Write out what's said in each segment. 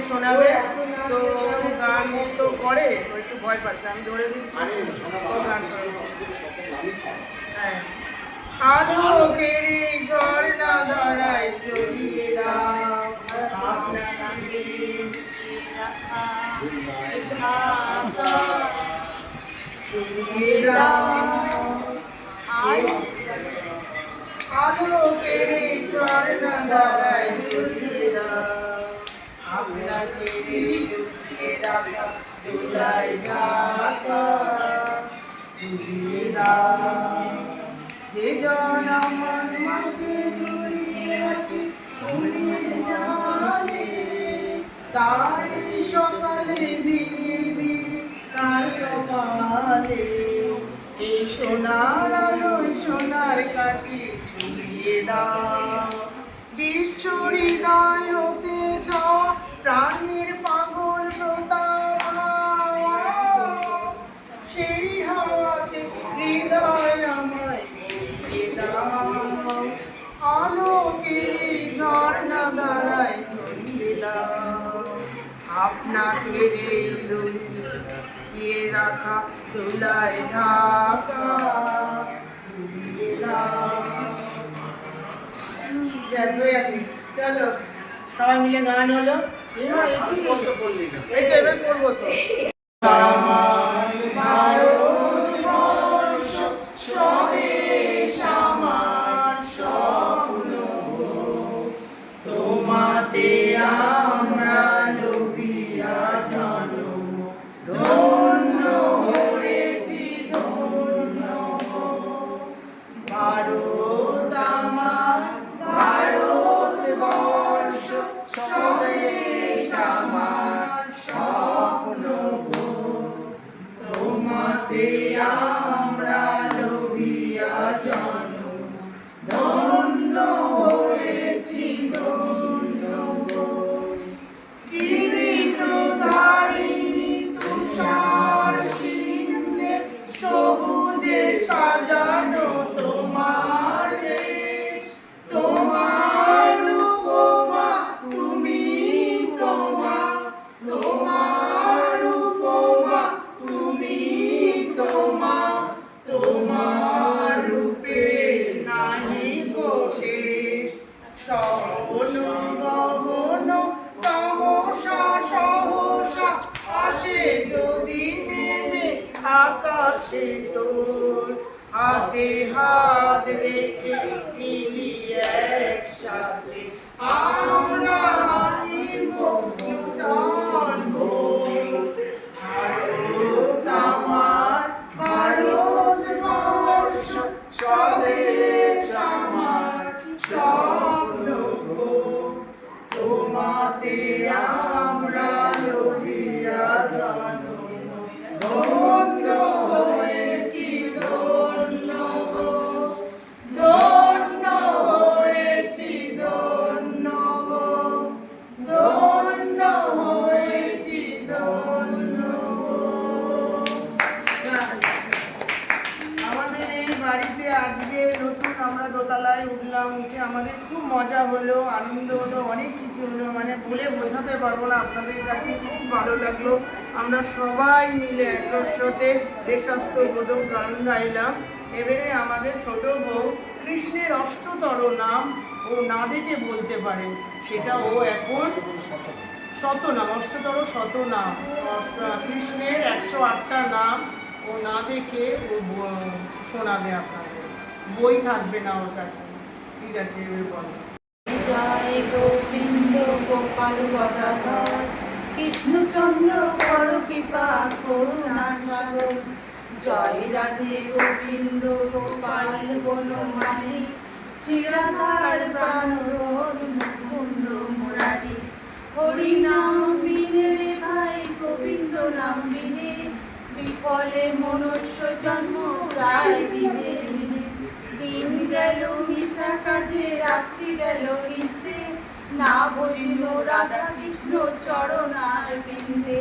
শোনাবে। তো গান তো করে, একটু ভয় পাচ্ছে, আমি ধরে দিচ্ছি গান হ্যাঁ। আলোকের ঝর্ণা ধরায় জড়িয়ে দাও, আলোকের ঝর্ণা ধরায় জড়িয়ে দাও, আপনাকে লুকিয়ে রাখা দোলায় ঢাকা জড়িয়ে দাও। যে জন আমার মাঝে জড়িয়ে আছে ফুলের ডালে, তার এই সকালে ধীরে ধীরে তার কপালে এই সোনার আলোয় সোনার কাঠি ছড়িয়ে দাও। বিশ্ব হৃদয় হতে যাওয়া প্রাণীর পাগল প্রতাপ, সেই হাওয়াতে হৃদয় আমায় বলিয়ে দাও। আলোকের ঝর্ণা দ্বারায় ছড়িয়ে দাও, আপনাকে লুকিয়ে রাখা দোলায় ঢাকা ডুবিয়ে দাও। ব্যাস হয়ে গেছে, চলো সবাই মিলে গান হলো। এই তো এবার করবো তো। আমার ভারতবর্ষ স্বদেশ আমার স্বপ্ন, তোমাতে আমরা লোভিয়া জন্ম, ধন্য হয়েছি ধন্য। ভারত আমার ভারতবর্ষ স্বদেশ আমার স্বপ্ন, তোমাতে আমরা লোভিয়া জন্ম, ধন্য হয়েছি ধন্য। কিরীট ধারিণী তুষার সিংহে সবুজে সাজানো তোমার দেশ, তোমার উপমা তুমি তোমা, তোমার উপমা তুমি তোমা, তোমার রূপে নাহি কো শেষ। সহন গহন তমসা সহসা আসে যদি নেমে আকাশে তোর, হাতে হাত রেখে মিলি একসাথে আমরা হারিব নূতন ভোর। ভারত আমার ভারতবর্ষ স্বদেশ আমার স্বপ্ন, তোমাতে আমরা লোভিয়া জন্ম, ধন্য হয়েছি ধন্য, ধন্য হয়েছি ধন্য, ধন্য হয়েছি ধন্য। আমাদের এই বাড়িতে আজকে নতুন আমরা দোতলায় উঠলাম, উঠে আমাদের খুব মজা হলো, আনন্দ হলো, অনেক কিছু হলো, মানে বলে বোঝাতে পারবো না। আপনাদের কাছে খুব ভালো লাগলো। আমরা সবাই মিলে একসাথে দেশাত্মবোধক গান গাইলাম। এবারে আমাদের ছোট বউ কৃষ্ণের অষ্টতর নাম ও না দেখে বলতে পারে, সেটা ও এখন শতনাম, অষ্টতর শতনাম, কৃষ্ণের 108টা নাম ও না দেখে ও শোনাবে আপনাদের, বই থাকবে না ওর কাছে। ঠিক আছে, এবার বলো। জয় গোবিন্দ গোপাল গদাধর কৃষ্ণচন্দ্র কর কৃপা করুণা সাগর, জয় রাধে গোবিন্দ গোপাল বনমালী শ্রীরাধার প্রাণধর মুকুন্দ মুরারি। হরি নাম বিনে রে ভাই গোবিন্দ নাম বিনে, বিফলে মনুষ্য জন্ম গায় দিনে দিনে। দিন গেল মিছা কাজে রাত্রি গেল নিতে, না বলিল রাধা কৃষ্ণ চরণার বৃন্দে।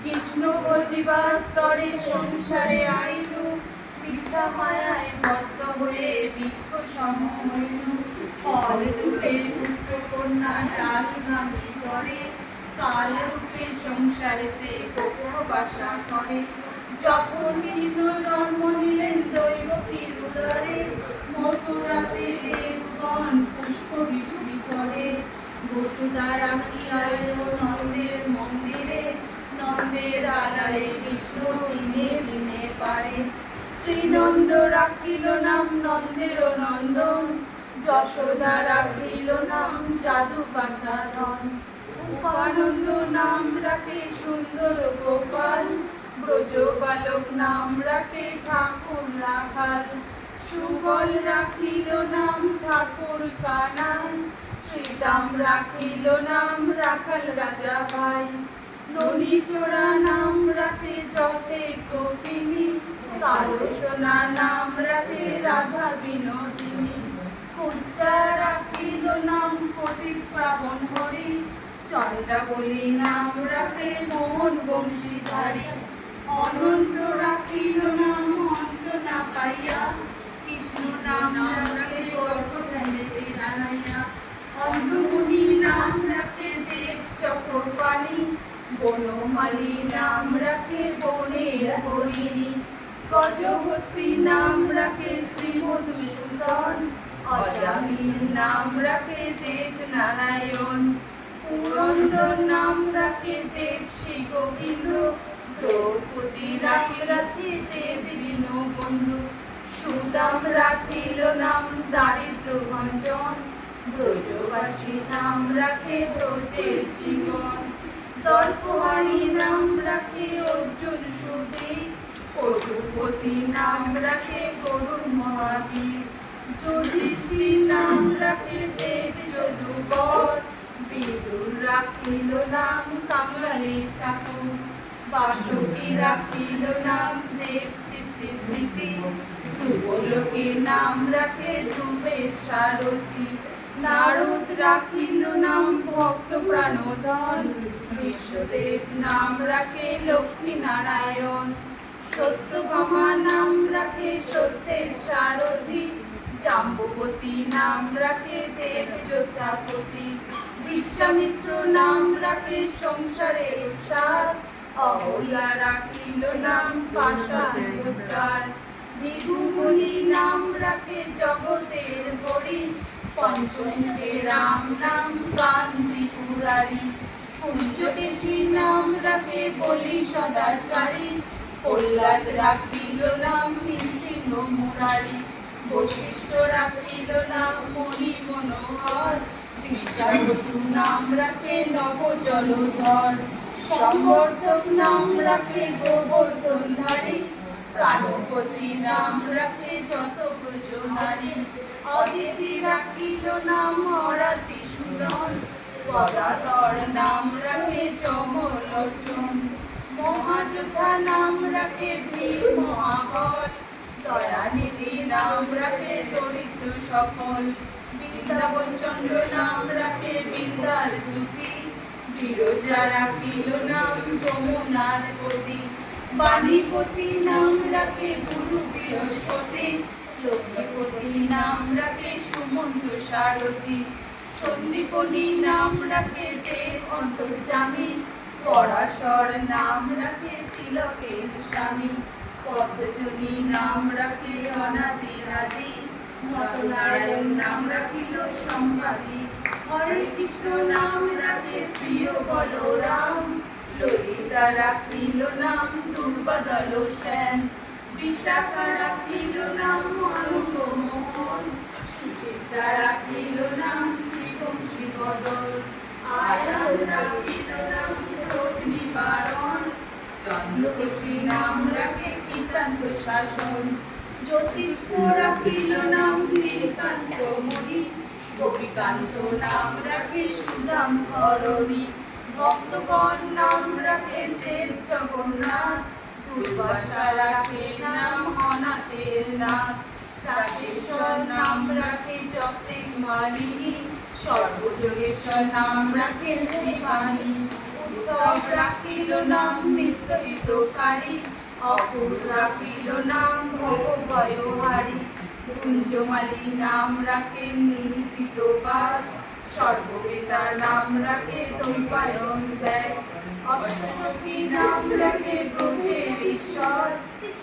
কৃষ্ণ ভজিবার তরে সংসারে আইল, পিছা মায়ায় বদ্ধ হয়ে বৃক্ষ সম হইল। ফল রূপে পুত্র কন্যা ডাল ভাঙি করে, কাল রূপে সংসারেতে গোপন বাসা করে। যখন কৃষ্ণ জন্ম নিলেন দৈবকীর উদরে, মথুরাতে দেবগণ পুষ্প বৃষ্টি করে। বসুধা রাখিয়ায় নন্দের মন্দিরে, নন্দের আলয়ে কৃষ্ণ দিনে দিনে পারে। শ্রীনন্দ রাখিল নাম নন্দের নন্দন, যশোদা রাখিল নাম যাদু পাচারণ। উপানন্দ নাম রাখে সুন্দর গোপাল, ব্রজ বালক নাম রাখে ঠাকুর রাখাল। সুবল রাখিল নাম ঠাকুর কানাই, শ্রীদাম রাখিল নাম রাখাল রাজা ভাই। ননীচোরা নাম রাখে যতে গোপিনী, কালো সোনা নাম রাখে রাধা বিনোদিনী। কুচ্চা রাখিল নাম পতিত পাবন হরি, চন্দ্রাবলী নাম রাখে মোহন বংশীধারী। অনন্ত রাখিল নাম অন্ত না পাইয়া, কৃষ্ণ নাম রাখে গর্ভ ধ্যানেতে জানাইয়া। অন্ধমুনি নাম রাখে দেব চক্রপাণি, বনমালী নাম রাখে বনের হরিণী। গজহস্তি নাম রাখে শ্রী মধুসূদন, অজামিল নাম রাখে দেব নারায়ণ। পুরন্দর নাম রাখে দেব শ্রী গোবিন্দ, দ্রৌপদী রাখে দেব দীনবন্ধু। সুদাম রাখিল নাম দারিদ্র ভঞ্জন, ব্রজবাসী নাম রাখে ব্রজের জীবন। দর্পহারি নাম রাখে অর্জুন সুধী, পশুপতি নাম রাখে গরুর মহাবীর। যুধিষ্ঠির নাম রাখে দেব যদুবর, বিদুর রাখিল নাম কাঙালির ঠাকুর। বাসুকী রাখিল নাম দেব সৃষ্টির স্মৃতি, ধ্রুবলোকের নাম রাখে ধ্রুবের সারথি। নারদ রাখিল নাম ভক্ত প্রাণধন, বিশ্বদেব নাম রাখে লক্ষ্মী নারায়ণ। সত্যভামা নাম রাখে সত্যের সারথি, জাম্ববতী নাম রাখে দেব যোদ্ধাপতি। বিশ্বামিত্র নাম রাখে সংসারের সার, অহল্যা রাখিল নাম পাষাণ উদ্ধার। ভৃগুমুনি নাম রাখে জগতের হরি, পঞ্চমুখে রাম নাম কান্তি পুরারি। কুঞ্জকেশী নাম রাখে বলি সদাচারী, প্রহ্লাদ রাখিল নাম নৃসিংহ মুরারি। বশিষ্ঠ রাখিল নাম মণি মনোহর, বিশ্বাবসু নাম রাখে নব জলধর। সম্বর্ধক নাম রাখে গোবর্ধনধারী, প্রাণপতি নাম রাখে যত ব্রজ নারী। অদিতি রাখিল নাম হরাতি সুদন, গদাধর নাম রাখে যমলোচন। মহাযোদ্ধা নাম রাখে বীর মহাবল, দয়ানিধি নাম রাখে দরিদ্র সকল। বৃন্দাবন চন্দ্র নাম রাখে বৃন্দার জ্যোতি, বিরজা রাখিল নাম যমুনার পতি। বাণীপতি নাম রাখে গুরু বৃহস্পতি, লক্ষ্মীপতি নাম রাখে সুমন্ত সারথি। সন্দীপনী নাম রাখে দেব অন্তর্যামী, পরাশর নাম রাখে তিলকের স্বামী। পদ্মজনী নাম রাখে অনাদি আদি, নটনারায়ণ নাম রাখিল সম্পাদী। হরে কৃষ্ণ নাম রাখে প্রিয় বলরাম, ললিতা রাখিল নাম দুর্বাদল সেন। বিশাখা রাখিল নাম আনন্দ মোহন, সুচিত্রা রাখিল নাম শ্রীবংশী বদল। আয়ান রাখিল নাম ক্রোধ নিবারণ, চন্দ্রকোশী নাম রাখে কীতান্ত শাসন। জ্যোতিষ্ঠ রাখিল নাম নীলকান্ত মণি, গোপীকান্ত নাম রাখে সুদাম ধরণী। ভক্তগণ নাম রাখে দেব জগন্নাথ, দুর্বাসা রাখে নাম অনাথের নাথ। রাকেশ্বর নাম রাখে যজ্ঞের মালিনী, সর্বযোগেশ্বর নাম রাখে শ্রীবাণী। উদ্ধব রাখিল নাম নিত্য হিতকারী, অপুর রাখিল নাম ভবভয়হারী। কুঞ্জমালী নাম রাখে নির্বিতবাদ, সর্বপিতার নাম রাখে দৈপায়ন ব্যাস, অষ্টসখী নাম রাখে ব্রজের ঈশ্বর,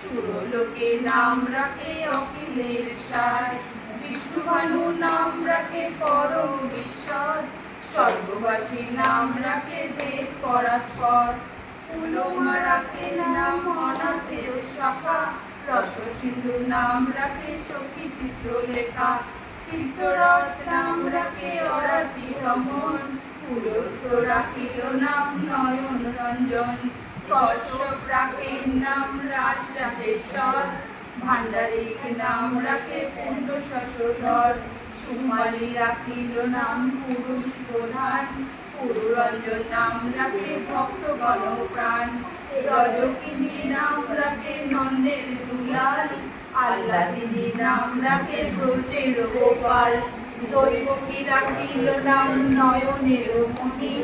সুরলোকে নাম রাখে অখিলের সার, বিষ্ণুভানু নাম রাখে পরম ঈশ্বর, স্বর্গবাসী নাম রাখে দেব পরাৎপর, উলমা রাখে নাম অনাথের সখা, রস সিন্ধু নাম রাখে সখী চিত্রলেখা, চিত্তরথ নাম রাখে অরাতি দমন, পুরস্ত রাখিল নাম নয়ন রঞ্জন, কশ্যপ রাখে নাম রাজ রাজেশ্বর, ভান্ডারিক নাম রাখে পুণ্য শশধর, সুমালি রাখিল নাম পুরুষ প্রধান, পুরুরঞ্জন নাম রাখে ভক্তগণ প্রাণ, রজকিনী নাম রাখে নন্দের দুলাল, আল্লাদিনী নাম রাখে ব্রজের গোপাল, দৈবকী রাখিল নাম নয়নের মণি,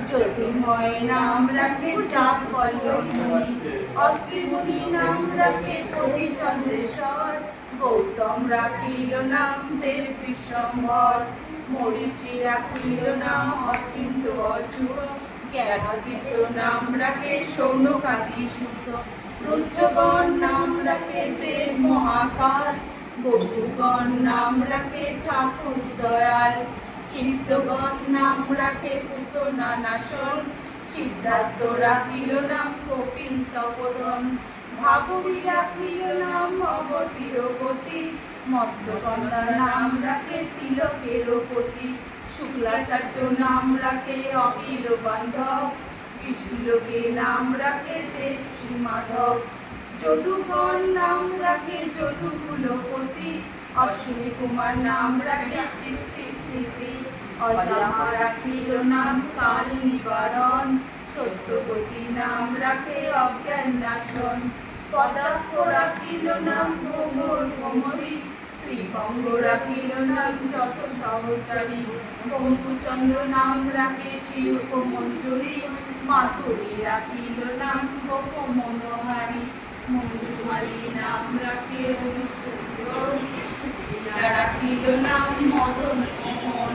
জ্যোতির্ময় নাম রাখে চাপ পল্লবমণি, অত্রিমুনি নাম রাখে কবি চন্দ্রেশ্বর, গৌতম রাখিল নাম দেব বিশ্বম্ভর, মরিচি রাখিল নাম অচিন্ত অচুর, জ্ঞানাদিত্য নাম রাখে সৌনকাদি শুদ্ধ, রুদ্রগণ নাম রাখে দেব মহাকাল, বসুগণ নাম রাখে ঠাকুর দয়াল, সিদ্ধগণ নাম রাখে পুতনা নাশন, সিদ্ধার্থ রাখিল নাম কপিল তপোধন, ভাগবী রাখিল নাম অগতির গতি, মৎস্যগন্ধা নাম রাখে তিলকের পতি, শুক্লাচার্য নাম রাখে অকিল বান্ধব, বিষ্ণুলোকে নাম রাখে দেব শ্রী মাধব, যদুগণ নাম রাখে যদুকুলপতি, অশ্বিনী কুমার নাম রাখে সৃষ্টি স্মৃতি, অজামা রাখিল নাম কাল নিবারণ, সত্যবতী নাম রাখে অজ্ঞান নাশন, পদাক্ষ রাখিল নাম ভ্রমর ভ্রমরী, ত্রিভঙ্গ রাখিল নাম যত সহচারী, বঙ্কুচন্দ্র নাম রাখে শিল্প মঞ্জুরি, মাধুরী রাখিল নাম গোপ মনোহারী, মঞ্জুমালী নাম রাখে অনুসুন্দর, রাখিল নাম মদন মোহন,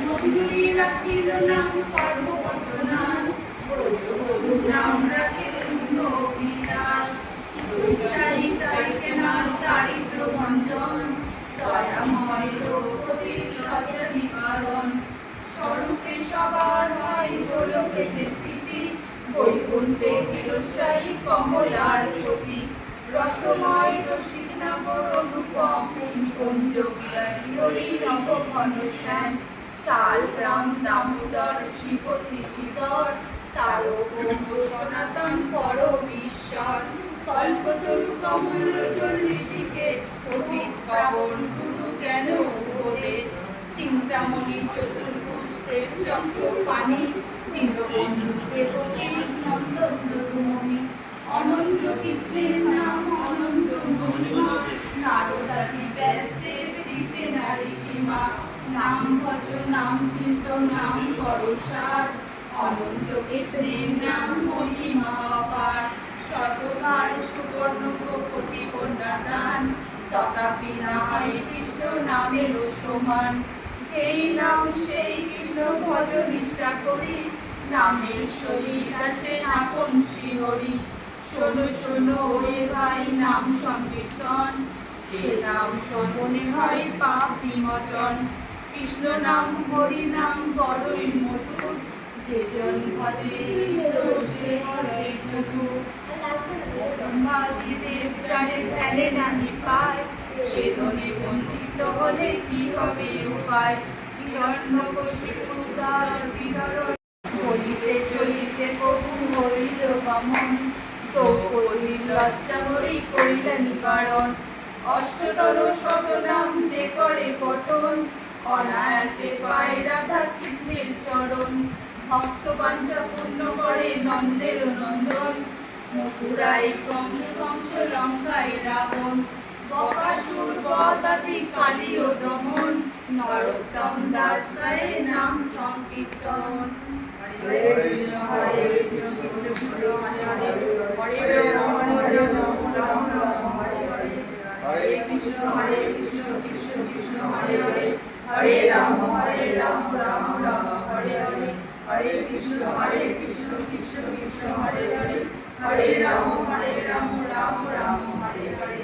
মঞ্জুরি রাখিল নাম পার্বতনাথ, ব্রজবধূ নাম রাখে পূর্ণ বিনাশ, নাম দারিদ্র ভঞ্জন, দয়াময় দ্রৌপদী লজ্জা নিবারণ, স্বরূপে সবার হয় গোলকেতে স্থিতি, বৈকুণ্ঠে চিরস্থায়ী কমলার জ্যোতি, রসময় রসিক নগর অনুপম কুঞ্জ বিহারী হরি নব ঘন শ্যাম, শালগ্রাম দামোদর শ্রীপতি শীতর, তারক সনাতন পরম ঈশ্বর, কল্পতরু কমল লোচন ঋষিকেশ, পতিত পাবন গুরু জ্ঞান উপদেশ, চিন্তামণি চতুর্ভুজ দেব চক্র পানি, দীনবন্ধু দেবকী নন্দন যদুমণি, অনন্ত কৃষ্ণের নাম অনন্ত মহিমা, নারদাদি ব্যাসদেব দিতে নারী সীমা, নাম ভজ নাম চিন্ত নাম করসার, অনন্ত কৃষ্ণের নাম মহিমা অপার, শতবার সুবর্ণ কোটি কন্যা দান, তথাপি না হয় কৃষ্ণ নামের সমান, যেই নাম সেই কৃষ্ণ ভজ নিষ্ঠা করি, নামের সহিত আছে আপন শ্রীহরি, শোনো শোনো ওরে ভাই নাম সংকীর্তন, যে নাম শ্রবণে হয় পাপ বিমোচন, কৃষ্ণ নাম হরি নাম বড়ই মধুর, যে জন ভজে কৃষ্ণ সে হয় মধুর, দেব জানে ধ্যানে নাহি পায়, সে ধনে বঞ্চিত হলে কি হবে উপায়, হিরণ্যকশিপু তার বিহরণ, বলিতে চলিতে প্রভু হইল বামন, তো করিল লজ্জা হরি করিল নিবারণ, অষ্টতর শতনাম যে করে পঠন, অনায়াসে পায় রাধা কৃষ্ণের চরণ, ভক্ত বাঞ্ছা পূর্ণ করে নন্দের নন্দন, মথুরায় কংস কংস লঙ্কায় রাবণ, বকাসুর বধ আদি কালী ও দমন, নরোত্তম দাস গায়ে নাম সংকীর্তন। হরে কৃষ্ণ কৃষ্ণ কৃষ্ণ হরে হরে, হরে রাম রাম রাম হরে হরে, হরে কৃষ্ণ কৃষ্ণ কৃষ্ণ হরে হরে, হরে রাম রাম রাম হরে হরে, হরে রাম রাম রাম হরে হরে।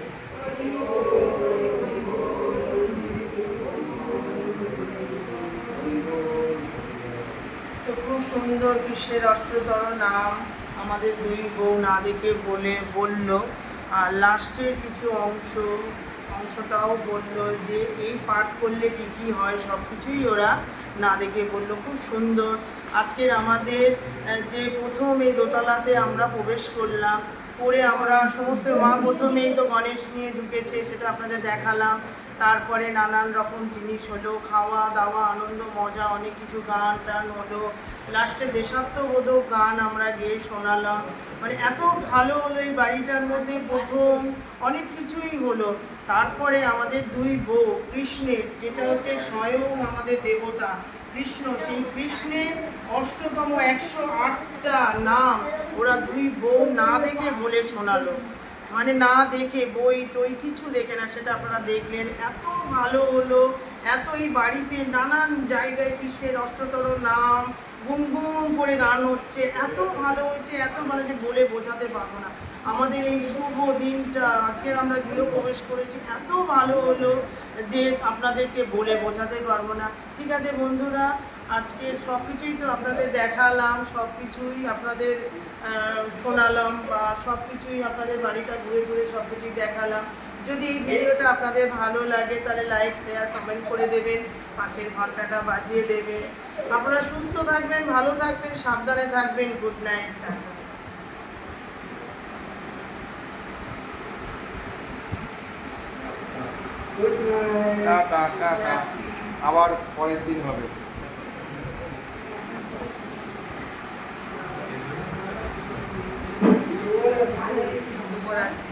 তো খুব সুন্দর কৃষ্ণের অষ্টতর নাম আমাদের দুই বউ না দেখে বলল। আর লাস্টের কিছু অংশটাও বললো যে এই পাঠ করলে কী কী হয় সব কিছুই ওরা না দেখে বললো। খুব সুন্দর। আজকের আমাদের যে প্রথম এই দোতলাতে আমরা প্রবেশ করলাম, করে আমরা সমস্ত মা প্রথমেই তো গণেশ নিয়ে ঢুকেছে, সেটা আপনাদের দেখালাম। তারপরে নানান রকম জিনিস হলো, খাওয়া দাওয়া আনন্দ মজা, অনেক কিছু গান টান হলো। লাস্টে দেশাত্মবোধক গান আমরা গেয়ে শোনালাম। মানে এত ভালো হলো এই বাড়িটার মধ্যে, প্রথম অনেক কিছুই হলো। তারপরে আমাদের দুই বউ কৃষ্ণের, যেটা হচ্ছে স্বয়ং আমাদের দেবতা কৃষ্ণ, সেই কৃষ্ণের অষ্টতম 108টা নাম ওরা দুই বউ না দেখে বলে শোনালো। মানে না দেখে, বই টই কিছু দেখে না, সেটা আপনারা দেখলেন। এত ভালো হলো, এত এই বাড়িতে নানান জায়গায় কৃষ্ণের অষ্টতর নাম গুনগুন করে গান হচ্ছে, এত ভালো হয়েছে, এত ভালো যে বলে বোঝাতে পারবো না। আমাদের এই শুভ দিনটা আজকে আমরা গৃহপ্রবেশ করেছি, এত ভালো হলো যে আপনাদেরকে বলে বোঝাতে পারবো না। ঠিক আছে বন্ধুরা, আজকের সব কিছুই তো আপনাদের দেখালাম, সব কিছুই আপনাদের শোনালাম, বা সব কিছুই আপনাদের বাড়িটা ঘুরে ঘুরে সব কিছুই দেখালাম। যদি এই ভিডিওটা আপনাদের ভালো লাগে তাহলে লাইক শেয়ার কমেন্ট করে দেবেন, পাশের ঘন্টাটা বাজিয়ে দেবেন। আপনারা সুস্থ থাকবেন, ভালো থাকবেন, সাবধানে থাকবেন। Good night. টাটা টাটা, আবার পরের দিন হবে। শুভরাত্রি।